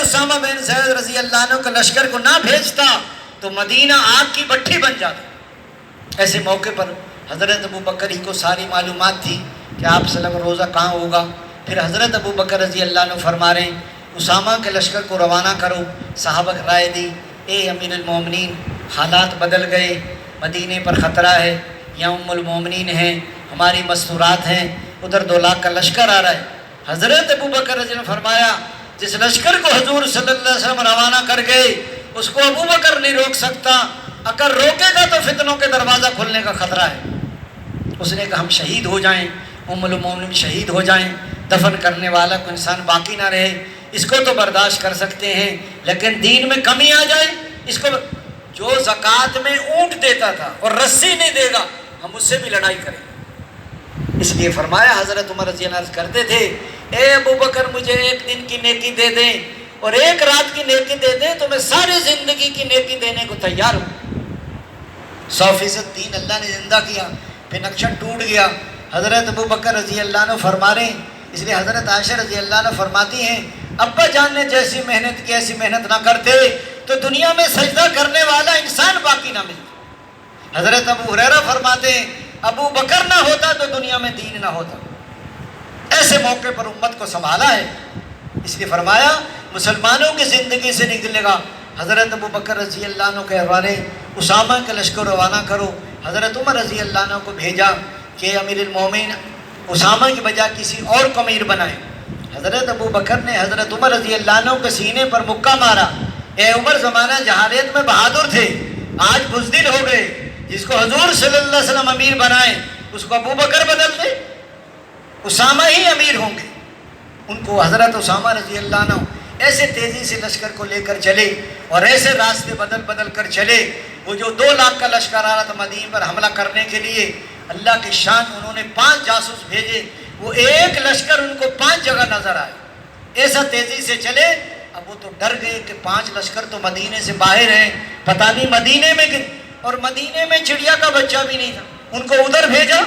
اسامہ بن زید رضی اللہ عنہ کا لشکر کو نہ بھیجتا تو مدینہ آگ کی بھٹی بن جاتا۔ ایسے موقع پر حضرت ابو بکر ہی کو ساری معلومات تھی کہ آپ صلی اللہ علیہ وسلم روزہ کہاں ہوگا۔ پھر حضرت ابو بکر رضی اللہ عنہ فرما رہے ہیں اسامہ کے لشکر کو روانہ کرو۔ صحابہ رائے دی، اے امیر المومنین حالات بدل گئے، مدینے پر خطرہ ہے، یہاں ام المومنین ہیں، ہماری مستورات ہیں، ادھر 2 لاکھ کا لشکر آ رہا ہے۔ حضرت ابو بکر رضی اللہ عنہ فرمایا جس لشکر کو حضور صلی اللہ علیہ وسلم روانہ کر گئے اس کو ابو بکر نہیں روک سکتا، اگر روکے گا تو فتنوں کے دروازہ کھلنے کا خطرہ ہے۔ اس نے کہا ہم شہید ہو جائیں، ام المومنین شہید ہو جائیں، دفن کرنے والا کو انسان باقی نہ رہے، اس کو تو برداشت کر سکتے ہیں، لیکن دین میں کمی آ جائے اس کو۔ جو زکوٰۃ میں اونٹ دیتا تھا اور رسی نہیں دے گا ہم اس سے بھی لڑائی کریں گے۔ اس لیے فرمایا حضرت عمر رضی اللہ عنہ کرتے تھے اے ابو بکر مجھے 1 دن کی نیکی دے دیں اور 1 رات کی نیکی دے دیں تو میں ساری زندگی کی نیکی دینے کو تیار ہوں۔ 100% دین اللہ نے زندہ کیا، پھر نقشہ ٹوٹ گیا۔ حضرت ابو بکر رضی اللہ عنہ فرما رہے ہیں، اس لیے حضرت عائشہ رضی اللہ عنہ فرماتی ہیں ابا جان نے جیسی محنت کی ایسی محنت نہ کرتے تو دنیا میں سجدہ کرنے والا انسان باقی نہ ملتا۔ حضرت ابو ہریرہ فرماتے ہیں ابو بکر نہ ہوتا تو دنیا میں دین نہ ہوتا۔ ایسے موقع پر امت کو سنبھالا ہے، اس لیے فرمایا مسلمانوں کی زندگی سے نکلے گا۔ حضرت ابو بکر رضی اللہ عنہ کے حوالے اسامہ کے لشکر روانہ کرو۔ حضرت عمر رضی اللہ عنہ کو بھیجا کہ امیر المومنین اسامہ کی بجائے کسی اور کو امیر بنائے۔ حضرت ابو بکر نے حضرت عمر رضی اللہ عنہ کے سینے پر مکہ مارا، اے عمر زمانہ جہالیت میں بہادر تھے، آج بزدل ہو گئے، جس کو حضور صلی اللہ علیہ وسلم امیر بنائے اس کو ابو بکر بدل دے، اسامہ ہی امیر ہوں گے۔ ان کو حضرت اسامہ رضی اللہ عنہ ایسے تیزی سے لشکر کو لے کر چلے اور ایسے راستے بدل بدل کر چلے۔ وہ جو 2 لاکھ کا لشکر آ رہا تھا مدینے پر حملہ کرنے کے لیے، اللہ کی شان انہوں نے 5 جاسوس بھیجے، وہ ایک لشکر ان کو 5 جگہ نظر آئے، ایسا تیزی سے چلے۔ اب وہ تو ڈر گئے کہ 5 لشکر تو مدینے سے باہر ہیں، پتہ نہیں مدینے میں اور مدینے میں چڑیا کا بچہ بھی نہیں تھا، ان کو ادھر بھیجا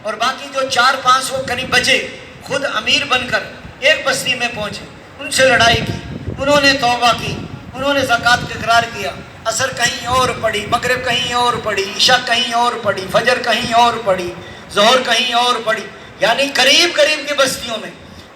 اور باقی جو 400-500 قریب بچے خود امیر بن کر ایک بستی میں پہنچے، ان سے لڑائی کی، انہوں نے توبہ کی، انہوں نے زکوٰۃ کا اقرار کیا، عصر کہیں اور پڑھی، مغرب کہیں اور پڑھی، عشاء کہیں اور پڑھی، فجر کہیں اور پڑھی، ظہر کہیں اور پڑھی، یعنی قریب قریب کی بستیوں میں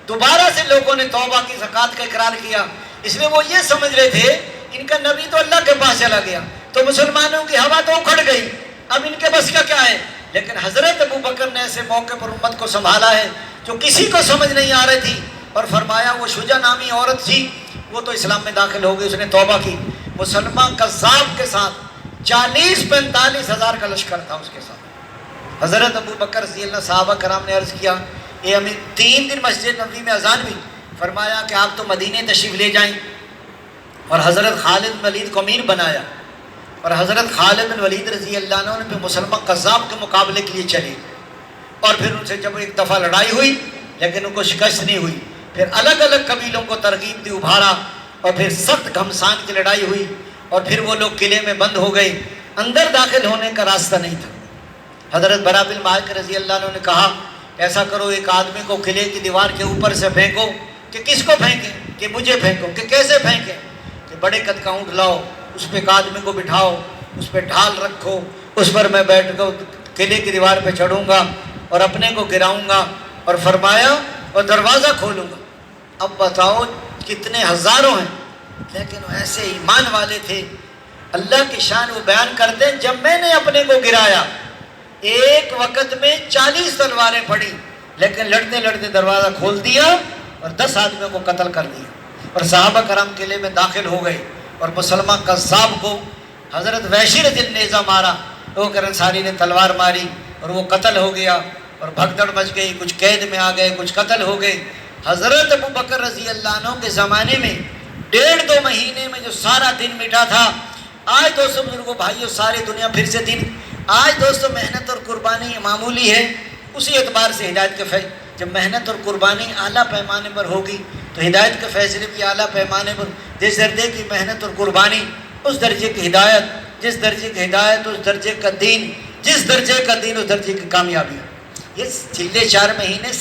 دوبارہ سے لوگوں نے توبہ کی، زکوٰۃ کا اقرار کیا۔ اس لیے وہ یہ سمجھ رہے تھے ان کا نبی تو اللہ کے پاس چلا گیا تو مسلمانوں کی ہوا تو اکھڑ گئی، اب ان کے بس کا کیا ہے۔ لیکن حضرت ابو بکر نے ایسے موقع پر امت کو سنبھالا ہے جو کسی کو سمجھ نہیں آ رہی تھی، اور فرمایا وہ شجاع نامی عورت تھی، وہ تو اسلام میں داخل ہو گئی، اس نے توبہ کی۔ مسلمان قذاب کے ساتھ 40-45 ہزار کا لشکر تھا اس کے ساتھ۔ حضرت ابو بکر رضی اللہ صحابہ کرام نے عرض کیا اے امیر 3 دن مسجد نبوی میں اذان ہوئی، فرمایا کہ آپ تو مدینے تشریف لے جائیں، اور حضرت خالد بن ولید کو امیر بنایا، اور حضرت خالد بن ولید رضی اللہ عنہ نے پھر مسلمان قذاب کے مقابلے کے لیے چلے، اور پھر ان سے جب ایک دفعہ لڑائی ہوئی لیکن ان کو شکست نہیں ہوئی، پھر الگ الگ قبیلوں کو ترغیب دی، ابھارا، اور پھر سخت گھمسان کی لڑائی ہوئی، اور پھر وہ لوگ قلعے میں بند ہو گئے، اندر داخل ہونے کا راستہ نہیں تھا۔ حضرت برا بن مالک رضی اللہ عنہ نے کہا ایسا کرو ایک آدمی کو قلعے کی دیوار کے اوپر سے پھینکو، کہ کس کو پھینکیں، کہ مجھے پھینکو، کہ کیسے پھینکیں، کہ بڑے قد کا اونٹ لاؤ، اس پہ ایک آدمی کو بٹھاؤ، اس پہ ڈھال رکھو، اس پر میں بیٹھ کر قلعے کی دیوار پہ چڑھوں گا اور اپنے کو گراؤں گا، اور فرمایا اور دروازہ کھولوں گا۔ اب بتاؤ کتنے ہزاروں ہیں، لیکن وہ ایسے ایمان والے تھے، اللہ کی شان وہ بیان کرتے ہیں جب میں نے اپنے کو گرایا ایک وقت میں 40 تلواریں پڑی، لیکن لڑتے لڑتے دروازہ کھول دیا اور 10 آدمیوں کو قتل کر دیا، اور صحابہ کرام قلعے میں داخل ہو گئے، اور مسلمان قذاب کو حضرت وحشی رضی اللہ نیزہ مارا، وہ انصاری نے تلوار ماری اور وہ قتل ہو گیا، اور بھگدڑ مچ گئی، کچھ قید میں آ گئے، کچھ قتل ہو گئے۔ حضرت ابو بکر رضی اللہ عنہ کے زمانے میں 1.5-2 مہینے میں جو سارا دن مٹا تھا، آج دوستوں بزرگوں بھائیوں ساری دنیا پھر سے دن، آج دوستوں محنت اور قربانی معمولی ہے، اسی اعتبار سے ہدایت کے جب محنت اور قربانی اعلیٰ پیمانے پر ہوگی تو ہدایت کے فیصلے بھی اعلیٰ پیمانے پر، جس درجے کی محنت اور قربانی اس درجے کی ہدایت، جس درجے کی ہدایت اس درجے کا دین، جس درجے کا دین اس درجے کی کامیابی۔ یہ چلے 4 مہینے